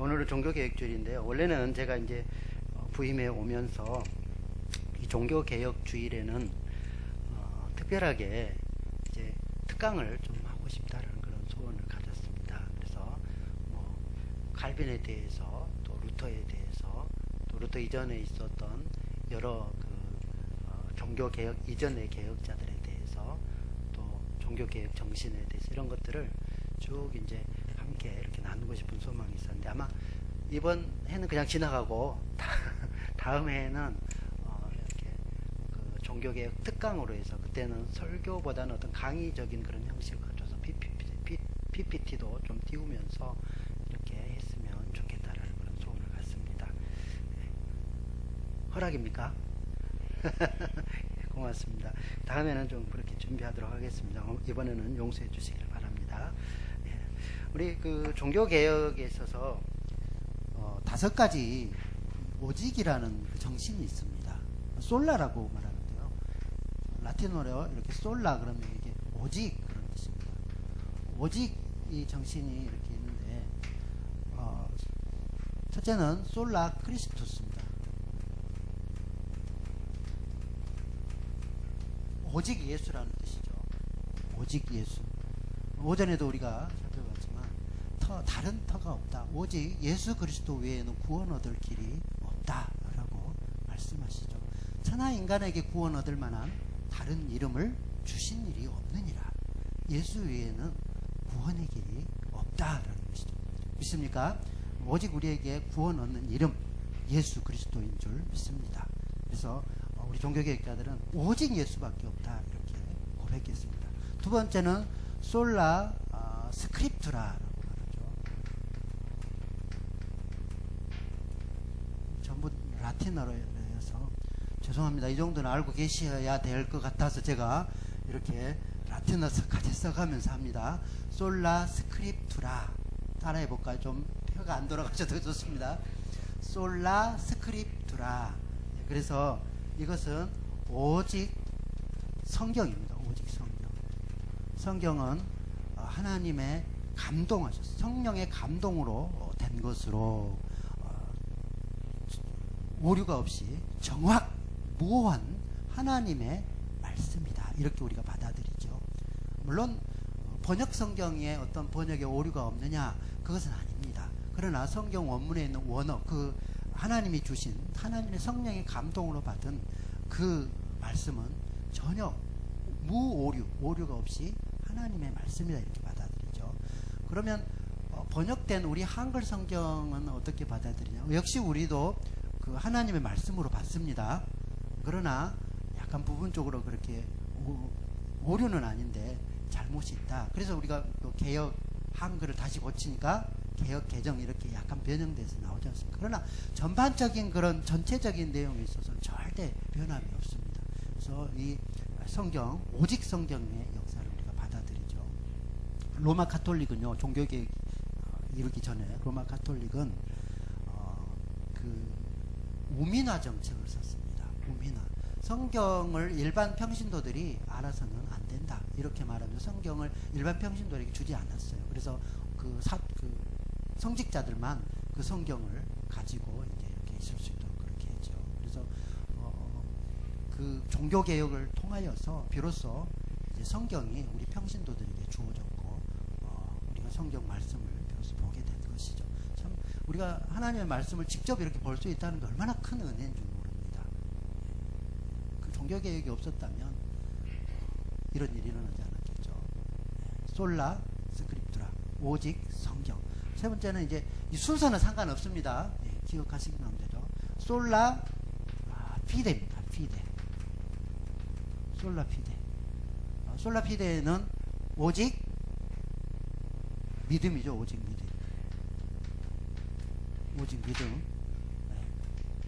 오늘은 종교개혁주일인데요. 원래는 제가 이제 부임해 오면서 이 종교개혁주일에는 특별하게 이제 특강을 좀 하고 싶다라는 그런 소원을 가졌습니다. 그래서 뭐 칼빈에 대해서 또 루터에 대해서 또 루터 이전에 있었던 여러 종교개혁 이전의 개혁자들에 대해서 또 종교개혁 정신에 대해서 이런 것들을 쭉 이제 함께 이렇게 나누고 싶은 소망이 있었는데, 아마 이번 해는 그냥 지나가고 다음 해에는 이렇게 그 종교개혁 특강으로 해서, 그때는 설교보다는 어떤 강의적인 그런 형식을 가져서 PPT도 좀 띄우면서 이렇게 했으면 좋겠다라는 그런 소원을 갖습니다. 허락입니까? 고맙습니다. 다음에는 좀 그렇게 준비하도록 하겠습니다. 이번에는 용서해 주시길 바랍니다. 우리 그 종교개혁에 있어서 5가지 오직이라는 그 정신이 있습니다. 솔라라고 말하는데요. 라틴어로 이렇게 솔라 그러면 이게 오직 그런 뜻입니다. 오직 이 정신이 이렇게 있는데, 첫째는 솔라 크리스투스입니다. 오직 예수라는 뜻이죠. 오직 예수. 오전에도 우리가 살펴봤지만 다른 터가 없다. 오직 예수 그리스도 외에는 구원 얻을 길이 없다라고 말씀하시죠. 천하 인간에게 구원 얻을 만한 다른 이름을 주신 일이 없느니라. 예수 외에는 구원의 길이 없다라는 것이죠. 믿습니까? 오직 우리에게 구원 얻는 이름 예수 그리스도인 줄 믿습니다. 그래서 우리 종교개혁자들은 오직 예수밖에 없다 이렇게 고백했습니다. 두 번째는 솔라 스크립투라라고 말하죠. 전부 라틴어로여서 죄송합니다. 이 정도는 알고 계셔야 될 것 같아서 제가 이렇게 라틴어까지 써가면서 합니다. 솔라 스크립투라 따라해볼까요? 좀 혀가 안 돌아가셔도 좋습니다. 솔라 스크립투라. 그래서 이것은 오직 성경입니다. 오직 성경. 성경은 하나님의 감동하셔서 성령의 감동으로 된 것으로 오류가 없이 정확무한 하나님의 말씀이다. 이렇게 우리가 받아들이죠. 물론 번역 성경에 어떤 번역에 오류가 없느냐, 그것은 아닙니다. 그러나 성경 원문에 있는 원어, 그 하나님이 주신 하나님의 성령의 감동으로 받은 그 말씀은 전혀 오류가 없이 하나님의 말씀이다 이렇게 받아들이죠. 그러면 번역된 우리 한글 성경은 어떻게 받아들이냐? 역시 우리도 그 하나님의 말씀으로 받습니다. 그러나 약간 부분적으로 그렇게 오류는 아닌데 잘못이 있다. 그래서 우리가 개혁 한글을 다시 고치니까 개혁 개정 이렇게 약간 변형돼서 나오지 않습니까? 그러나 전반적인 그런 전체적인 내용에 있어서 절대 변함이 없습니다. 그래서 이 성경, 오직 성경의 역사를 우리가 받아들이죠. 로마 가톨릭은요, 종교개혁 이루기 전에 로마 가톨릭은 그 우민화 정책을 썼습니다. 우민화. 성경을 일반 평신도들이 알아서는 안 된다 이렇게 말하면서 성경을 일반 평신도에게 주지 않았어요. 그래서 성직자들만 그 성경을 가지고 이제 이렇게 있을 수 있도록 그렇게 했죠. 그래서 그 종교 개혁을 통하여서 비로소 이제 성경이 우리 평신도들에게 주어졌고 우리가 성경 말씀을 비로소 보게 된 것이죠. 참 우리가 하나님의 말씀을 직접 이렇게 볼 수 있다는 게 얼마나 큰 은혜인 줄 모릅니다. 그 종교 개혁이 없었다면 이런 일이 일어나지 않았겠죠. 솔라 스크립투라, 오직 성경. 세 번째는 이제 이 순서는 상관없습니다. 기억하시기만 하면 되죠. 솔라 피데입니다. 피데. 솔라 피데. 솔라 피데는 오직 믿음이죠. 오직 믿음. 오직 믿음.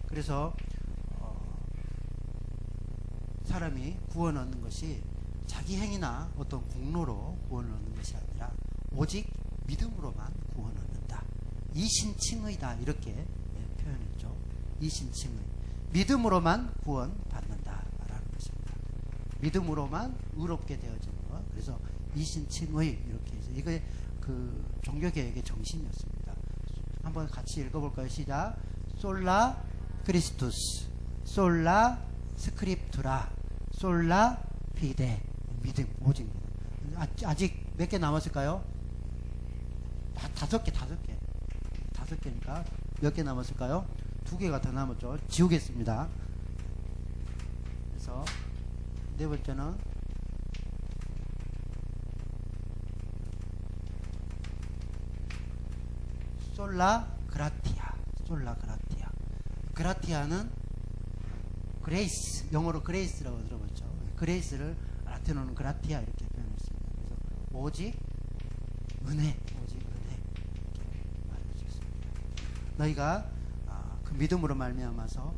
그래서 사람이 구원 얻는 것이 자기 행위나 어떤 공로로 구원을 얻는 것이 아니라 오직 믿음으로만 구원 얻는다. 이신칭의다 이렇게 표현했죠. 이신칭의. 믿음으로만 구원 받는다라는 것입니다. 믿음으로만 의롭게 되어지는 것. 그래서 이신칭의 이렇게 해서 이게 그 종교개혁의 정신이었습니다. 한번 같이 읽어볼까요? 시작. 솔라 크리스투스, 솔라 스크립투라, 솔라 피데. 믿음, 오직 믿음. 아직 몇 개 남았을까요? 다섯 개니까 몇 개 남았을까요? 2개가 더 남았죠. 지우겠습니다. 그래서 네 번째는 솔라 그라티아. 솔라 그라티아. 그라티아는 그레이스, 영어로 그레이스라고 들어봤죠. 그레이스를 라틴어는 그라티아 이렇게 표현했습니다. 그래서 오직 은혜, 오직 은혜 이렇게 말할 수 있습니다. 너희가 그 믿음으로 말미암아서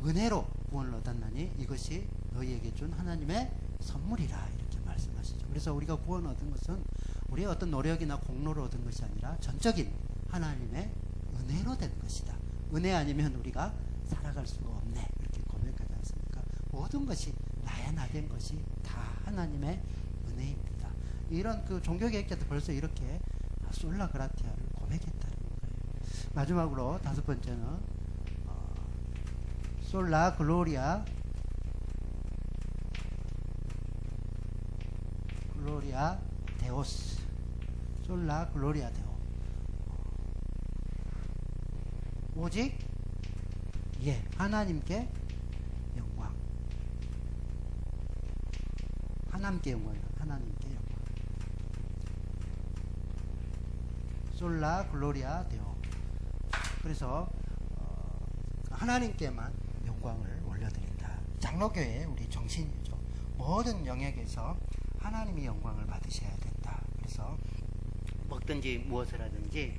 은혜로 구원을 얻었나니 이것이 너희에게 준 하나님의 선물이라 이렇게 말씀하시죠. 그래서 우리가 구원 얻은 것은 우리의 어떤 노력이나 공로로 얻은 것이 아니라 전적인 하나님의 은혜로 된 것이다. 은혜 아니면 우리가 살아갈 수가 없네 이렇게 고백하지 않습니까? 모든 것이 나의 나된 것이 다 하나님의 은혜입니다. 이런 그 종교개혁자도 벌써 이렇게 솔라 그라티아를 고백했다는 거예요. 마지막으로 다섯 번째는 솔라 글로리아 데오스. 솔라 글로리아 데오. 오직 하나님께 영광. 하나님께 영광이다. 하나님께 영광. 솔라 글로리아 데오. 그래서 하나님께만 영광을 올려드린다. 장로교회의 우리 정신이죠. 모든 영역에서 하나님이 영광을 받으셔야 된다. 그래서 먹든지 무엇을 하든지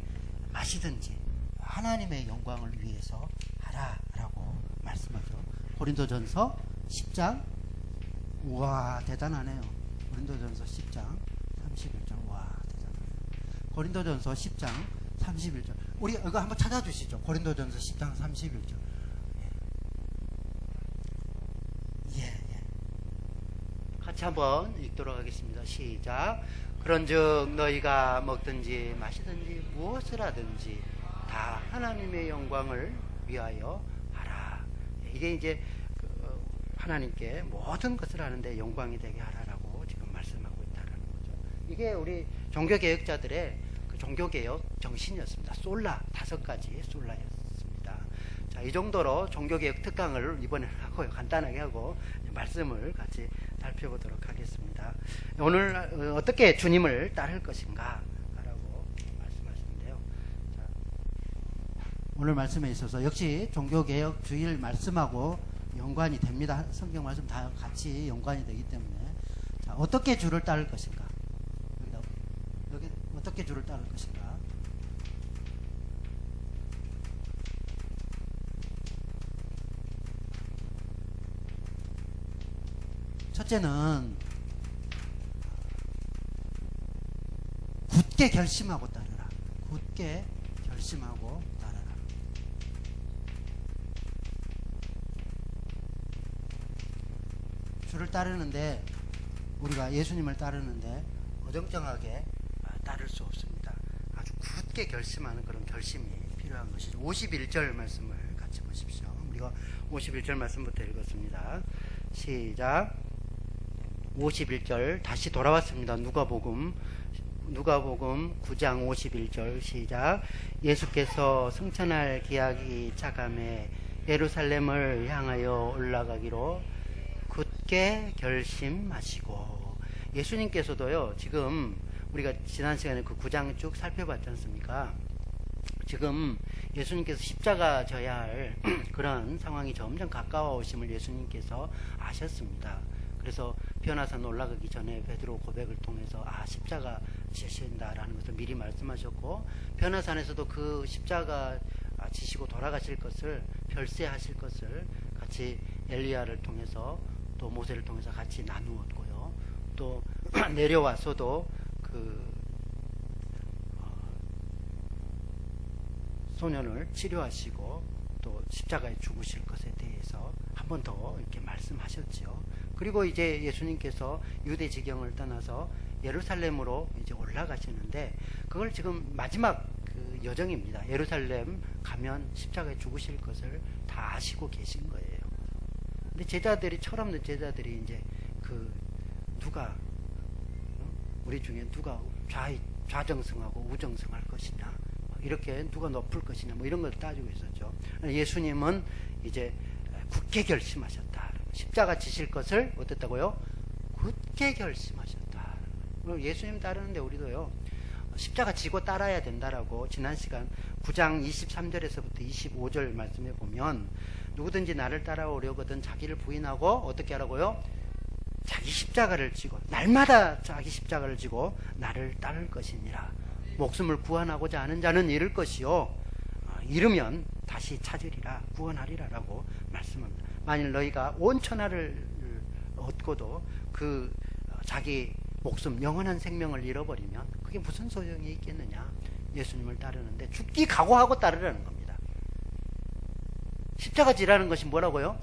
마시든지 하나님의 영광을 위해서 하라라고 말씀하죠. 고린도전서 10장. 우와 대단하네요. 고린도전서 10장 31절. 와 대단하네요. 고린도전서 10장 31절. 우리 이거 한번 찾아주시죠. 고린도전서 10장 31절. 같이 한번 읽도록 하겠습니다. 시작. 그런즉 너희가 먹든지 마시든지 무엇을 하든지 다 하나님의 영광을 위하여 하라. 이게 이제 하나님께 모든 것을 하는데 영광이 되게 하라라고 지금 말씀하고 있다는 거죠. 이게 우리 종교개혁자들의 그 종교개혁 정신이었습니다. 솔라, 5가지 솔라였습니다. 자, 이 정도로 종교개혁 특강을 이번에는 하고요. 간단하게 하고 말씀을 같이 살펴보도록 하겠습니다. 오늘 어떻게 주님을 따를 것인가 라고 말씀하시는데요. 자, 오늘 말씀에 있어서 역시 종교개혁 주일 말씀하고 연관이 됩니다. 성경 말씀 다 같이 연관이 되기 때문에 자, 어떻게 주를 따를 것인가? 여기 어떻게 주를 따를 것인가? 첫째는 굳게 결심하고 따르라. 굳게 결심하고 따르라. 주를 따르는데 우리가 예수님을 따르는데 어정쩡하게 따를 수 없습니다. 아주 굳게 결심하는 그런 결심이 필요한 것이죠. 51절 말씀을 같이 보십시오. 우리가 51절 말씀부터 읽었습니다. 시작. 51절 다시 돌아왔습니다. 누가복음 9장 51절 시작. 예수께서 승천할 기약이 차감해 예루살렘을 향하여 올라가기로 굳게 결심하시고. 예수님께서도요, 지금 우리가 지난 시간에 그 9장 쭉 살펴봤지 않습니까? 지금 예수님께서 십자가 져야 할 그런 상황이 점점 가까워 오심을 예수님께서 아셨습니다. 그래서 변화산 올라가기 전에 베드로 고백을 통해서 십자가 지신다라는 것을 미리 말씀하셨고, 변화산에서도 그 십자가 지시고 돌아가실 것을, 별세하실 것을 같이 엘리야를 통해서 또 모세를 통해서 같이 나누었고요. 또 내려와서도 그 소년을 치료하시고 또 십자가에 죽으실 것에 대해서 한 번 더 이렇게 말씀하셨죠. 그리고 이제 예수님께서 유대 지경을 떠나서 예루살렘으로 이제 올라가시는데, 그걸 지금 마지막 그 여정입니다. 예루살렘 가면 십자가에 죽으실 것을 다 아시고 계신 거예요. 근데 제자들이, 철없는 제자들이 이제 누가, 우리 중에 누가 좌정승하고 우정승할 것이냐, 이렇게 누가 높을 것이냐, 뭐 이런 걸 따지고 있었죠. 예수님은 이제 굳게 결심하셨다. 십자가 지실 것을 어땠다고요? 굳게 결심하셨다. 예수님 따르는데 우리도요, 십자가 지고 따라야 된다라고 지난 시간 9장 23절에서부터 25절 말씀에 보면, 누구든지 나를 따라오려거든 자기를 부인하고 어떻게 하라고요? 자기 십자가를 지고, 날마다 자기 십자가를 지고 나를 따를 것이니라. 목숨을 구원하고자 하는 자는 잃을 것이요, 잃으면 다시 찾으리라, 구원하리라 라고 말씀합니다. 만일 너희가 온 천하를 얻고도 자기 목숨, 영원한 생명을 잃어버리면 그게 무슨 소용이 있겠느냐. 예수님을 따르는데 죽기 각오하고 따르라는 겁니다. 십자가 지라는 것이 뭐라고요?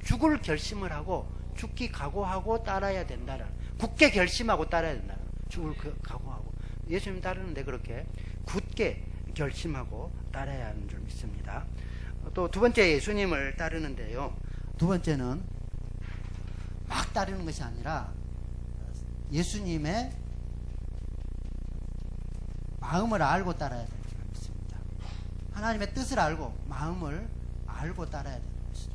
죽을 결심을 하고 죽기 각오하고 따라야 된다는, 굳게 결심하고 따라야 된다는, 죽을 각오하고. 예수님 따르는데 그렇게 굳게 결심하고 따라야 하는 줄 믿습니다. 또 두 번째, 예수님을 따르는데요, 두 번째는 막 따르는 것이 아니라 예수님의 마음을 알고 따라야 될 줄 믿습니다. 하나님의 뜻을 알고 마음을 알고 따라야 되는 것이죠.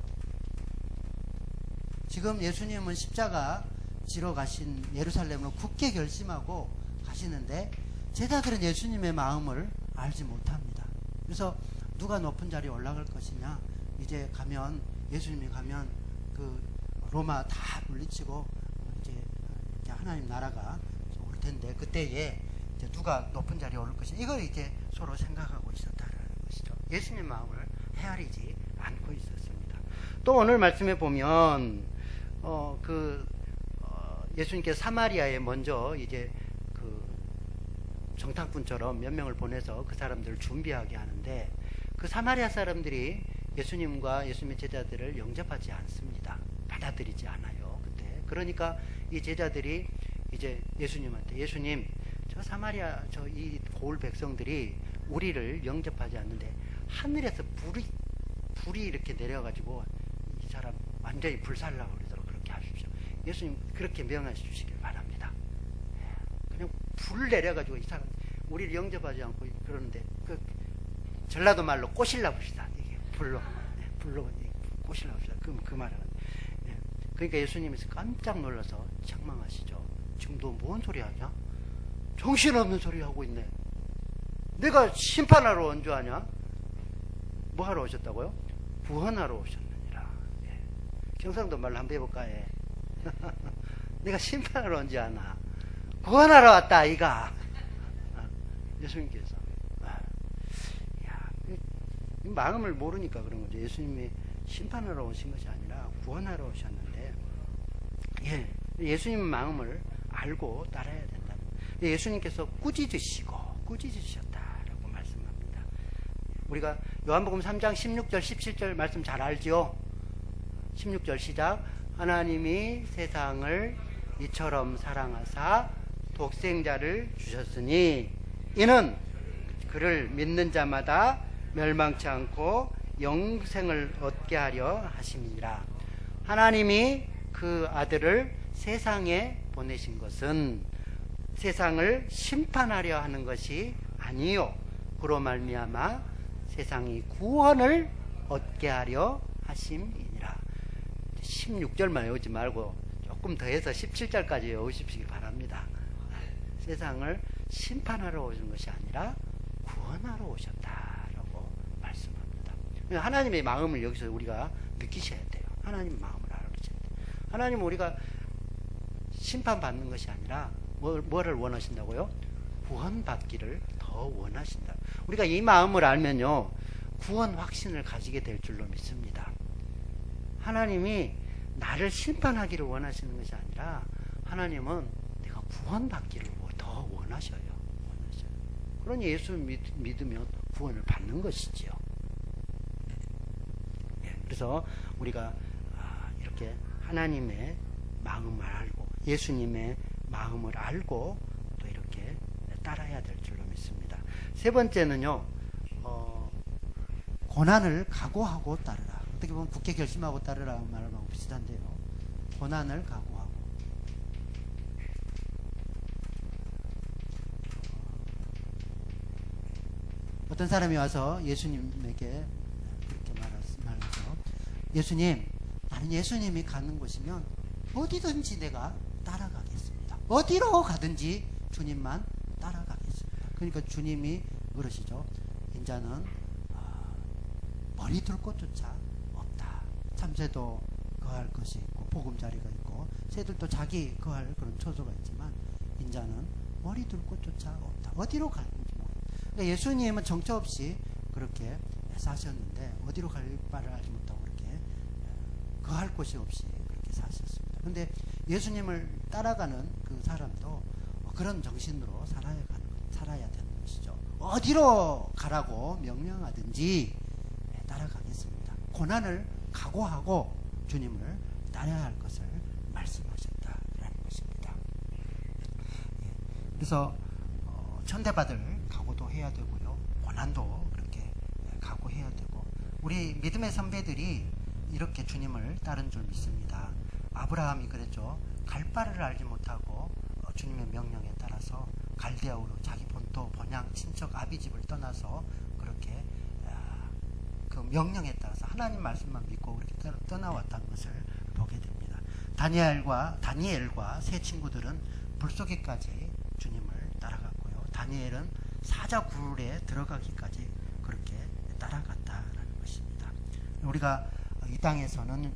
지금 예수님은 십자가 지러 가신 예루살렘으로 굳게 결심하고 가시는데, 제자들은 예수님의 마음을 알지 못합니다. 그래서 누가 높은 자리에 올라갈 것이냐, 이제 가면, 예수님이 가면 로마 다 물리치고 이제 하나님 나라가 올 텐데, 그때에 이제 누가 높은 자리에 오를 것이냐, 이걸 이제 서로 생각하고 있었다는 것이죠. 예수님 마음을 헤아리지 않고 있었습니다. 또 오늘 말씀에 보면 예수님께서 사마리아에 먼저 이제 정탐꾼처럼 몇 명을 보내서 그 사람들을 준비하게 하는데, 그 사마리아 사람들이 예수님과 예수님의 제자들을 영접하지 않습니다. 받아들이지 않아요, 그때. 그러니까 이 제자들이 이제 예수님한테, 예수님, 저 사마리아 이 고을 백성들이 우리를 영접하지 않는데 하늘에서 불이 이렇게 내려가지고 이 사람 완전히 불살라 버리도록 그렇게 하십시오. 예수님 그렇게 명하여 주시길 바랍니다. 그냥 불 내려가지고 이 사람 우리를 영접하지 않고 그러는데, 전라도 말로 꼬실라 봅시다. 이게 불로 꼬실라 봅시다. 그 말은. 그러니까 예수님께서 깜짝 놀라서 책망하시죠. 지금 너 뭔 소리 하냐? 정신없는 소리 하고 있네. 내가 심판하러 온 줄 아냐? 뭐 하러 오셨다고요? 구원하러 오셨느니라. 경상도 말로 한번 해볼까? 내가 심판하러 온 줄 아나? 구원하러 왔다 아이가. 예수님께서 마음을 모르니까 그런 거죠. 예수님이 심판하러 오신 것이 아니라 구원하러 오셨는데, 예수님 마음을 알고 따라야 된다. 예수님께서 꾸짖으셨다라고 말씀합니다. 우리가 요한복음 3장 16절 17절 말씀 잘 알죠? 16절 시작. 하나님이 세상을 이처럼 사랑하사 독생자를 주셨으니 이는 그를 믿는 자마다 멸망치 않고 영생을 얻게 하려 하심이니라. 하나님이 그 아들을 세상에 보내신 것은 세상을 심판하려 하는 것이 아니요, 그로 말미암아 세상이 구원을 얻게 하려 하심이니라. 16절만 외우지 말고 조금 더해서 17절까지 외우십시기 바랍니다. 세상을 심판하러 오신 것이 아니라 구원하러 오셨다라고 말씀합니다. 하나님의 마음을 여기서 우리가 느끼셔야 돼요. 하나님의 마음을 알아주셔야 돼요. 하나님은 우리가 심판받는 것이 아니라 뭐를 원하신다고요? 구원받기를 더 원하신다. 우리가 이 마음을 알면요, 구원 확신을 가지게 될 줄로 믿습니다. 하나님이 나를 심판하기를 원하시는 것이 아니라 하나님은 내가 구원받기를 더 원하셔요. 그러니 예수 믿으면 구원을 받는 것이지요. 그래서 우리가 이렇게 하나님의 마음을 알고 예수님의 마음을 알고 또 이렇게 따라야 될 줄로 믿습니다. 세 번째는요, 고난을 각오하고 따르라. 어떻게 보면 굳게 결심하고 따르라 말하고 비슷한데요. 고난을 각오하고. 어떤 사람이 와서 예수님에게 그렇게 말하죠. 예수님, 나는 예수님이 가는 곳이면 어디든지 내가 따라가겠습니다. 어디로 가든지 주님만 따라가겠습니다. 그러니까 주님이 그러시죠. 인자는 머리 둘 곳조차 없다. 참새도 거할 것이 있고 보금자리가 있고 새들도 자기 거할 그런 처소가 있지만 인자는 머리 둘 곳조차 없다. 어디로 갈지 모릅니다. 그러니까 예수님은 정처 없이 그렇게 사셨는데 어디로 갈 바를 알지 못하고 그렇게 거할 곳이 없이 그렇게 사셨습니다. 그런데 예수님을 따라가는 그 사람도 그런 정신으로 살아야 되는 것이죠. 어디로 가라고 명령하든지 따라가겠습니다. 고난을 각오하고 주님을 따라야 할 것을 말씀하셨다라는 것입니다. 그래서 천대받을 각오도 해야 되고요. 고난도 그렇게 각오해야 되고 우리 믿음의 선배들이 이렇게 주님을 따른 줄 믿습니다. 아브라함이 그랬죠. 갈 바를 알지 못하고 주님의 명령에 따라서 갈대아우로 자기 본토 본향 친척 아비집을 떠나서 그렇게 그 명령에 따라서 하나님 말씀만 믿고 그렇게 떠나왔다는 것을 보게 됩니다. 다니엘과 세 친구들은 불쏘기까지 주님을 따라갔고요. 다니엘은 사자 굴에 들어가기까지 그렇게 따라갔다라는 것입니다. 우리가 이 땅에서는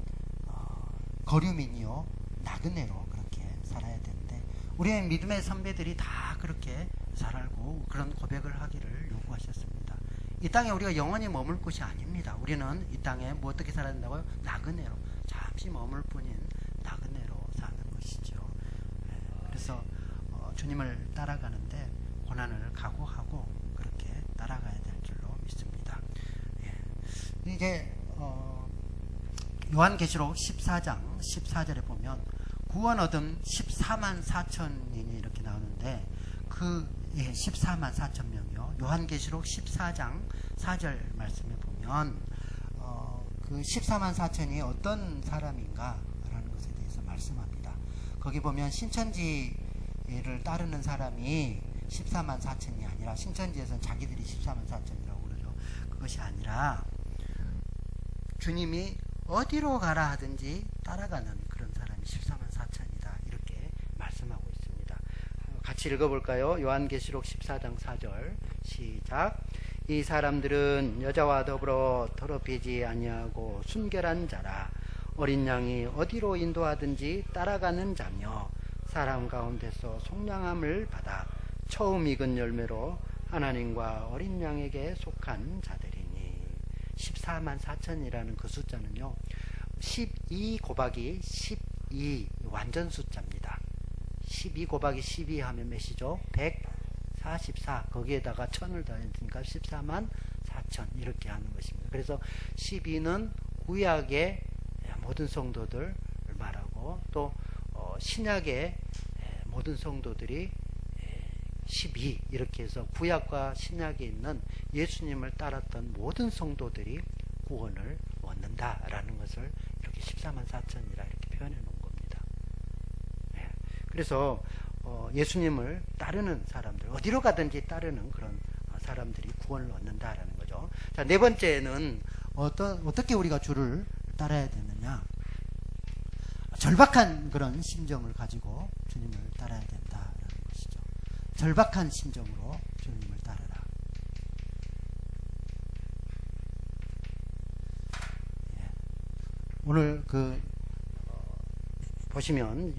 거류민이요 나그네로 그렇게 살아야 되는데 우리의 믿음의 선배들이 다 그렇게 살고 그런 고백을 하기를 요구하셨습니다. 이 땅에 우리가 영원히 머물 곳이 아닙니다. 우리는 이 땅에 뭐 어떻게 살아야 된다고요? 나그네로 잠시 머물 뿐인 나그네로 사는 것이죠. 그래서 주님을 따라가는데 고난을 각오하고 그렇게 따라가야 될 줄로 믿습니다. 이게 요한계시록 14장 14절에 보면 구원 얻은 14만 4천인이 이렇게 나오는데 14만 4천 명이요. 요한계시록 14장 4절 말씀에 보면 그 14만 4천이 어떤 사람인가라는 것에 대해서 말씀합니다. 거기 보면 신천지를 따르는 사람이 14만 4천이 아니라 신천지에서는 자기들이 14만 4천이라고 그러죠. 그것이 아니라 주님이 어디로 가라 하든지 따라가는 그런 사람이 14만 4천이다. 이렇게 말씀하고 있습니다. 같이 읽어볼까요? 요한계시록 14장 4절 시작. 이 사람들은 여자와 더불어 더럽히지 아니하고 순결한 자라. 어린 양이 어디로 인도하든지 따라가는 자며 사람 가운데서 속량함을 받아 처음 익은 열매로 하나님과 어린 양에게 속한 자들이니. 14만 4천이라는 그 숫자는요 12 곱하기 12 완전 숫자입니다. 12 곱하기 12 하면 몇이죠? 144. 거기에다가 1000을 더했으니까 14만 4천 이렇게 하는 것입니다. 그래서 12는 구약의 모든 성도들 말하고 또 신약의 모든 성도들이 12 이렇게 해서 구약과 신약에 있는 예수님을 따랐던 모든 성도들이 구원을 얻는다라는 것을 이렇게 14만 4천이라 이렇게 표현해 놓은 겁니다. 그래서 예수님을 따르는 사람들 어디로 가든지 따르는 그런 사람들이 구원을 얻는다라는 거죠. 자, 네 번째는 어떻게 우리가 주를 따라야 되느냐. 절박한 그런 심정을 가지고 주님을 따라야 된다라는 것이죠. 절박한 심정으로 주님을 따르라. 오늘 보시면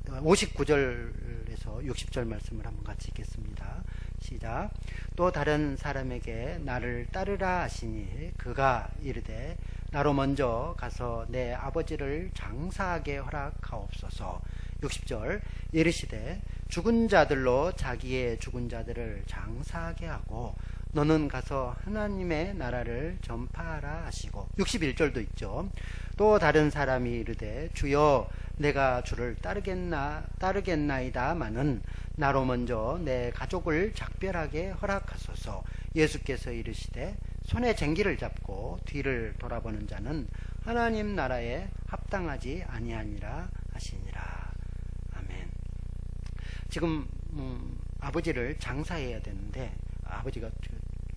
59절에서 60절 말씀을 한번 같이 읽겠습니다. 시작. 또 다른 사람에게 나를 따르라 하시니 그가 이르되 나로 먼저 가서 내 아버지를 장사하게 허락하옵소서. 60절 이르시되 죽은 자들로 자기의 죽은 자들을 장사하게 하고 너는 가서 하나님의 나라를 전파하라 하시고. 61절도 있죠. 또 다른 사람이 이르되 주여 내가 주를 따르겠나이다마는 나로 먼저 내 가족을 작별하게 허락하소서. 예수께서 이르시되 손에 쟁기를 잡고 뒤를 돌아보는 자는 하나님 나라에 합당하지 아니하니라 하시니라. 아멘. 지금 아버지를 장사해야 되는데 아버지가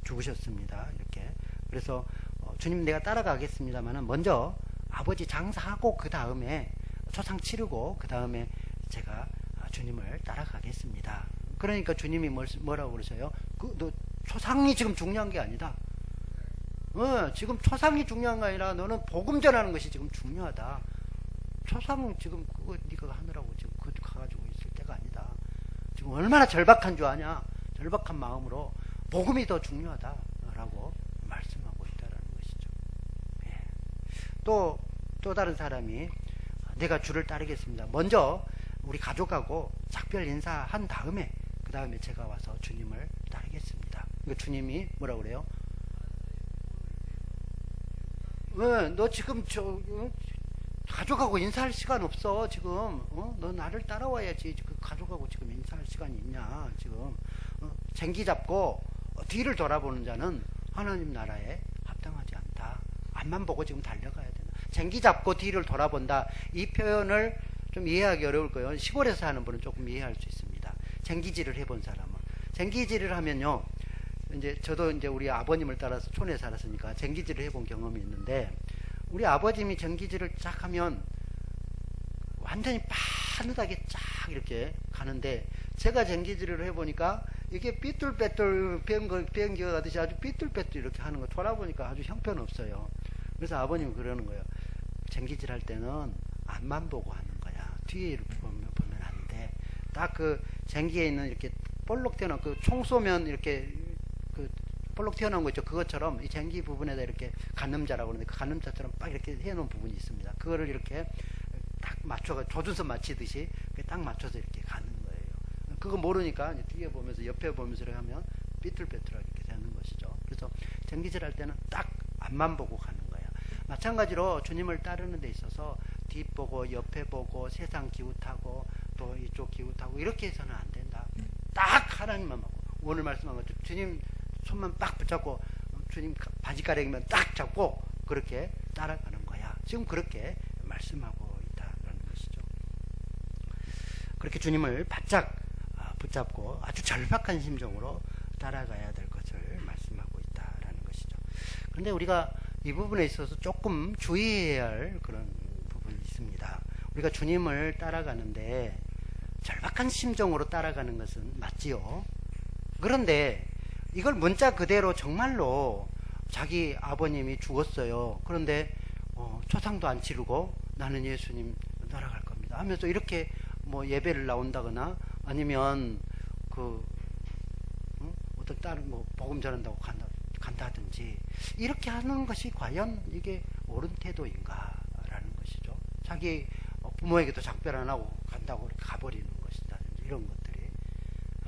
죽으셨습니다. 이렇게. 그래서 주님 내가 따라가겠습니다만은 먼저 아버지 장사하고 그 다음에 초상 치르고 그 다음에 제가 주님을 따라가겠습니다. 그러니까 주님이 뭐라고 그러셔요? 너 초상이 지금 중요한 게 아니다. 지금 초상이 중요한 게 아니라 너는 복음 전하는 것이 지금 중요하다. 초상 지금 그거 네가 하느라고 지금 그거 가가지고 있을 때가 아니다. 지금 얼마나 절박한 줄 아냐? 절박한 마음으로 복음이 더 중요하다라고 말씀하고 있다라는 것이죠. 예. 또 다른 사람이 내가 주를 따르겠습니다. 먼저 우리 가족하고 작별 인사한 다음에 그 다음에 제가 와서 주님을 따르겠습니다. 그러니까 주님이 뭐라고 그래요? 너 지금 가족하고 인사할 시간 없어. 지금 너 나를 따라와야지. 그 가족하고 지금 인사할 시간이 있냐? 지금 쟁기 잡고 뒤를 돌아보는 자는 하나님 나라에 합당하지 않다. 앞만 보고 지금 달려가야 된다. 쟁기 잡고 뒤를 돌아본다. 이 표현을 좀 이해하기 어려울 거예요. 시골에서 사는 분은 조금 이해할 수 있습니다. 쟁기질을 해본 사람은. 쟁기질을 하면요. 이제 저도 이제 우리 아버님을 따라서 촌에 살았으니까 쟁기질을 해본 경험이 있는데 우리 아버님이 쟁기질을 쫙 하면 완전히 빠르게 쫙 이렇게 가는데 제가 쟁기질을 해보니까 이게 삐뚤빼뚤 비행기가 가듯이 아주 삐뚤빼뚤 이렇게 하는 거 돌아보니까 아주 형편없어요. 그래서 아버님이 그러는 거예요. 쟁기질 할 때는 앞만 보고 하는 거야. 뒤에 보면 안 돼. 딱 그 쟁기에 있는 이렇게 볼록 튀어나온 그 총 쏘면 이렇게 그 볼록 튀어나온 거 있죠. 그것처럼 이 쟁기 부분에다 이렇게 간음자라고 그러는데 그 간음자처럼 딱 이렇게 해놓은 부분이 있습니다. 그거를 이렇게 딱 맞춰가 조준선 맞히듯이 딱 맞춰서 이렇게 가는 거예요. 그거 모르니까 이제 뒤에 보면서 옆에 보면서 이렇게 하면 삐뚤빼뚤하게 이렇게 되는 것이죠. 그래서 쟁기질 할 때는 딱 앞만 보고 가는 거예요. 마찬가지로 주님을 따르는 데 있어서 뒷보고 옆에 보고 세상 기웃하고 또 이쪽 기웃하고 이렇게 해서는 안 된다. 딱 하나님만 보고 오늘 말씀한 것처럼 주님 손만 딱 붙잡고 주님 바지가랑이만 딱 잡고 그렇게 따라가는 거야. 지금 그렇게 말씀하고 있다는 것이죠. 그렇게 주님을 바짝 붙잡고 아주 절박한 심정으로 따라가야 될 것을 말씀하고 있다라는 것이죠. 그런데 우리가 이 부분에 있어서 조금 주의해야 할 그런 부분이 있습니다. 우리가 주님을 따라가는데 절박한 심정으로 따라가는 것은 맞지요. 그런데 이걸 문자 그대로 정말로 자기 아버님이 죽었어요. 그런데 초상도 안 치르고 나는 예수님 따라갈 겁니다 하면서 이렇게 뭐 예배를 나온다거나 아니면 어떤 다른 뭐 복음 전한다고 간다든지 이렇게 하는 것이 과연 이게 옳은 태도인가라는 것이죠. 자기 부모에게도 작별 안 하고 간다고 이렇게 가버리는 것이다든지 이런 것들이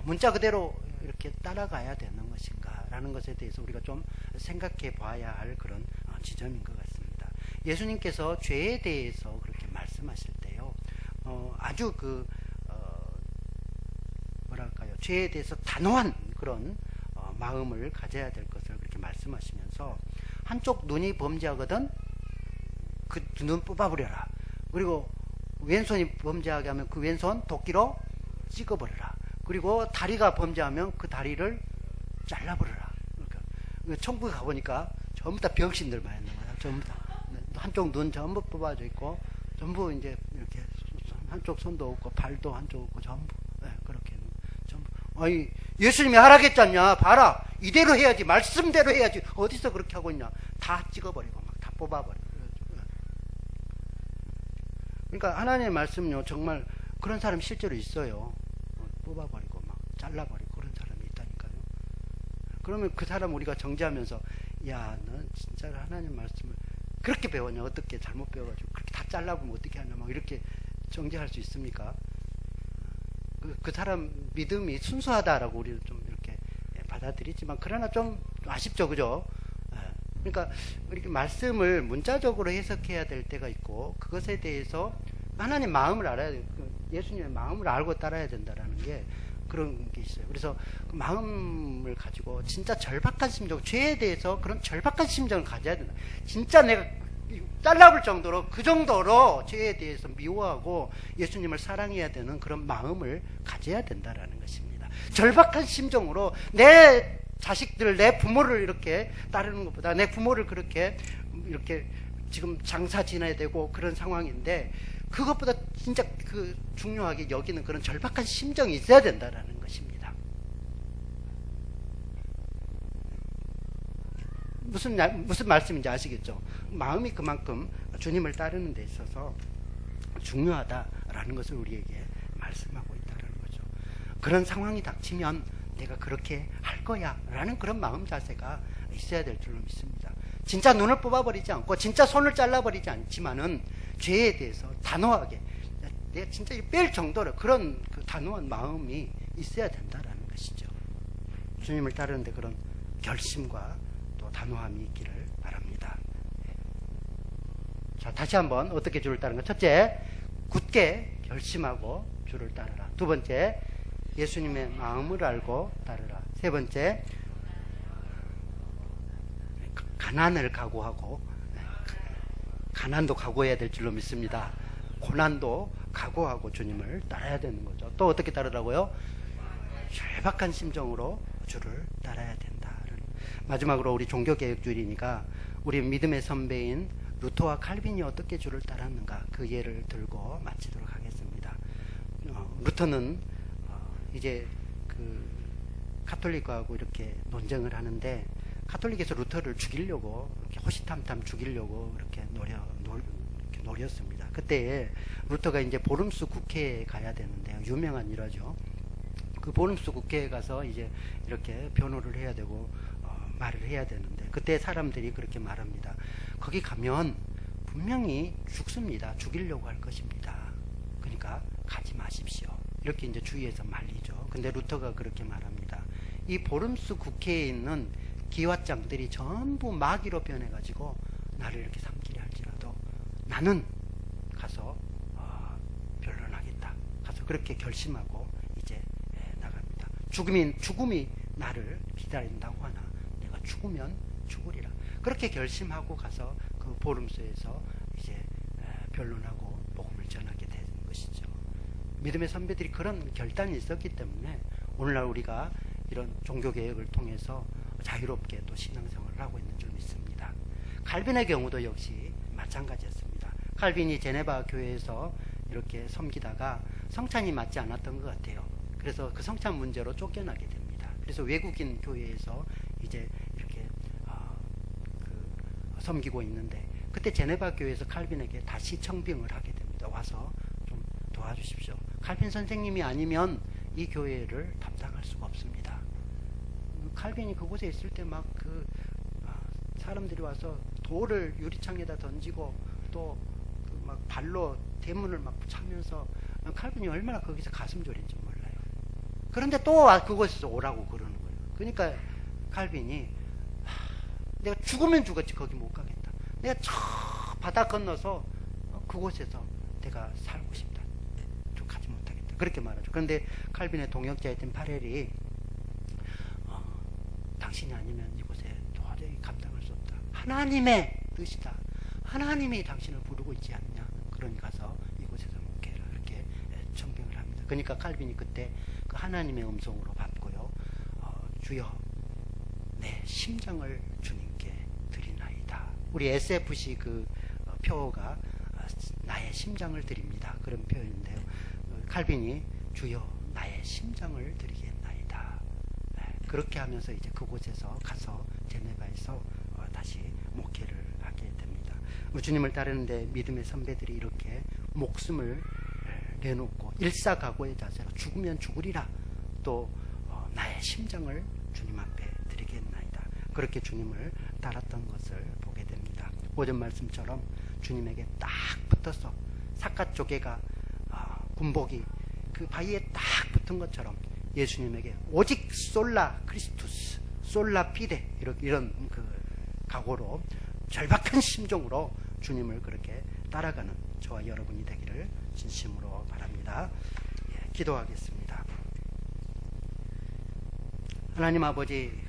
문자 그대로 이렇게 따라가야 되는 것인가라는 것에 대해서 우리가 좀 생각해 봐야 할 그런 지점인 것 같습니다. 예수님께서 죄에 대해서 그렇게 말씀하실 때요, 아주 뭐랄까요, 죄에 대해서 단호한 그런 마음을 가져야 될 것을 그렇게 말씀하시면서 한쪽 눈이 범죄하거든 그 눈 뽑아버려라. 그리고 왼손이 범죄하게 하면 그 왼손 도끼로 찍어버려라. 그리고 다리가 범죄하면 그 다리를 잘라버려라. 그러니까 천국에 가보니까 전부 다 병신들만 있는 거야. 전부 다 한쪽 눈 전부 뽑아져 있고 전부 이제 이렇게 한쪽 손도 없고 발도 한쪽 없고 전부 그렇게 전부. 아니 예수님이 하라겠지 않냐. 봐라 이대로 해야지 말씀대로 해야지 어디서 그렇게 하고 있냐. 다 찍어버리고 막 다 뽑아버리고. 그러니까 하나님의 말씀요 정말 그런 사람 실제로 있어요. 뽑아버리고 막 잘라버리고 그런 사람이 있다니까요. 그러면 그 사람 우리가 정죄하면서 야, 넌 진짜 하나님 말씀을 그렇게 배웠냐? 어떻게 잘못 배워가지고 그렇게 다 잘라보면 어떻게 하냐? 막 이렇게 정죄할 수 있습니까? 그 사람 믿음이 순수하다라고 우리는 좀 이렇게 받아들이지만 그러나 좀 아쉽죠, 그죠? 그러니까 이렇게 말씀을 문자적으로 해석해야 될 때가 있고 그것에 대해서 하나님 마음을 알아야 돼요. 예수님의 마음을 알고 따라야 된다라는 게 그런 게 있어요. 그래서 그 마음을 가지고 진짜 절박한 심정, 죄에 대해서 그런 절박한 심정을 가져야 된다. 진짜 내가 잘라볼 정도로, 그 정도로 죄에 대해서 미워하고 예수님을 사랑해야 되는 그런 마음을 가져야 된다라는 것입니다. 절박한 심정으로 내 자식들, 내 부모를 이렇게 따르는 것보다, 내 부모를 그렇게 이렇게 지금 장사 지내야 되고 그런 상황인데, 그것보다 진짜 그 중요하게 여기는 그런 절박한 심정이 있어야 된다라는 것입니다. 무슨 말씀인지 아시겠죠? 마음이 그만큼 주님을 따르는 데 있어서 중요하다라는 것을 우리에게 말씀하고 있다는 거죠. 그런 상황이 닥치면 내가 그렇게 할 거야 라는 그런 마음 자세가 있어야 될 줄로 믿습니다. 진짜 눈을 뽑아버리지 않고 진짜 손을 잘라버리지 않지만은 죄에 대해서 단호하게, 내가 진짜 뺄 정도로 그런 그 단호한 마음이 있어야 된다라는 것이죠. 주님을 따르는데 그런 결심과 또 단호함이 있기를 바랍니다. 자, 다시 한번 어떻게 주를 따르는 것. 첫째, 굳게 결심하고 주를 따르라. 두 번째, 예수님의 마음을 알고 따르라. 세 번째, 가난을 각오하고, 가난도 각오해야 될 줄로 믿습니다. 고난도 각오하고 주님을 따라야 되는 거죠. 또 어떻게 따르라고요? 절박한 심정으로 주를 따라야 된다. 마지막으로 우리 종교개혁주일이니까 우리 믿음의 선배인 루터와 칼빈이 어떻게 주를 따랐는가, 그 예를 들고 마치도록 하겠습니다. 루터는 이제 그 카톨릭하고 이렇게 논쟁을 하는데, 카톨릭에서 루터를 죽이려고, 이렇게 호시탐탐 죽이려고 이렇게 노렸습니다. 그때 루터가 이제 보름수 국회에 가야 되는데요. 유명한 일화죠. 그 보름수 국회에 가서 이제 이렇게 변호를 해야 되고 말을 해야 되는데, 그때 사람들이 그렇게 말합니다. 거기 가면 분명히 죽습니다. 죽이려고 할 것입니다. 그러니까 가지 마십시오. 이렇게 이제 주위에서 말리죠. 근데 루터가 그렇게 말합니다. 이 보름수 국회에 있는 기왓장들이 전부 마귀로 변해가지고 나를 이렇게 삼키려 할지라도 나는 가서 변론하겠다. 가서 그렇게 결심하고 이제 나갑니다. 죽음이 나를 기다린다고 하나 내가 죽으면 죽으리라. 그렇게 결심하고 가서 그 보름소에서 이제 변론하고 복음을 전하게 되는 것이죠. 믿음의 선배들이 그런 결단이 있었기 때문에 오늘날 우리가 이런 종교개혁을 통해서 자유롭게 또 신앙생활을 하고 있는 줄 믿습니다. 칼빈의 경우도 역시 마찬가지였습니다. 칼빈이 제네바 교회에서 이렇게 섬기다가 성찬이 맞지 않았던 것 같아요. 그래서 그 성찬 문제로 쫓겨나게 됩니다. 그래서 외국인 교회에서 이제 이렇게 섬기고 있는데, 그때 제네바 교회에서 칼빈에게 다시 청빙을 하게 됩니다. 와서 좀 도와주십시오. 칼빈 선생님이 아니면 이 교회를 담당할 수가 없습니다. 칼빈이 그곳에 있을 때 막 사람들이 와서 돌을 유리창에다 던지고 또 막 발로 대문을 막 차면서, 칼빈이 얼마나 거기서 가슴 졸인지 몰라요. 그런데 또 그곳에서 오라고 그러는 거예요. 그러니까 칼빈이 내가 죽으면 죽었지 거기 못 가겠다. 내가 저 바다 건너서 그곳에서 내가 살고 싶다. 좀 가지 못하겠다. 그렇게 말하죠. 그런데 칼빈의 동역자였던 파렐이 당신이 아니면 이곳에 도저히 감당할 수 없다. 하나님의 뜻이다. 하나님이 당신을 부르고 있지 않냐. 그러니 가서 이곳에서 목회를 이렇게 청빙을 합니다. 그러니까 칼빈이 그때 그 하나님의 음성으로 받고요. 주여 내 심장을 주님께 드리나이다. 우리 SFC 그 표어가 나의 심장을 드립니다. 그런 표현인데요. 칼빈이 주여 나의 심장을 드리겠나이다. 그렇게 하면서 이제 그곳에서 가서 제네바에서 다시 목회를 하게 됩니다. 주님을 따르는데 믿음의 선배들이 이렇게 목숨을 내놓고 일사각오의 자세로 죽으면 죽으리라. 또 나의 심장을 주님 앞에 드리겠나이다. 그렇게 주님을 따랐던 것을 보게 됩니다. 오전 말씀처럼 주님에게 딱 붙어서 삿갓 조개가 군복이 그 바위에 딱 붙은 것처럼 예수님에게 오직 솔라 크리스투스, 솔라 피데 이런 그 각오로 절박한 심정으로 주님을 그렇게 따라가는 저와 여러분이 되기를 진심으로 바랍니다. 기도하겠습니다. 하나님 아버지,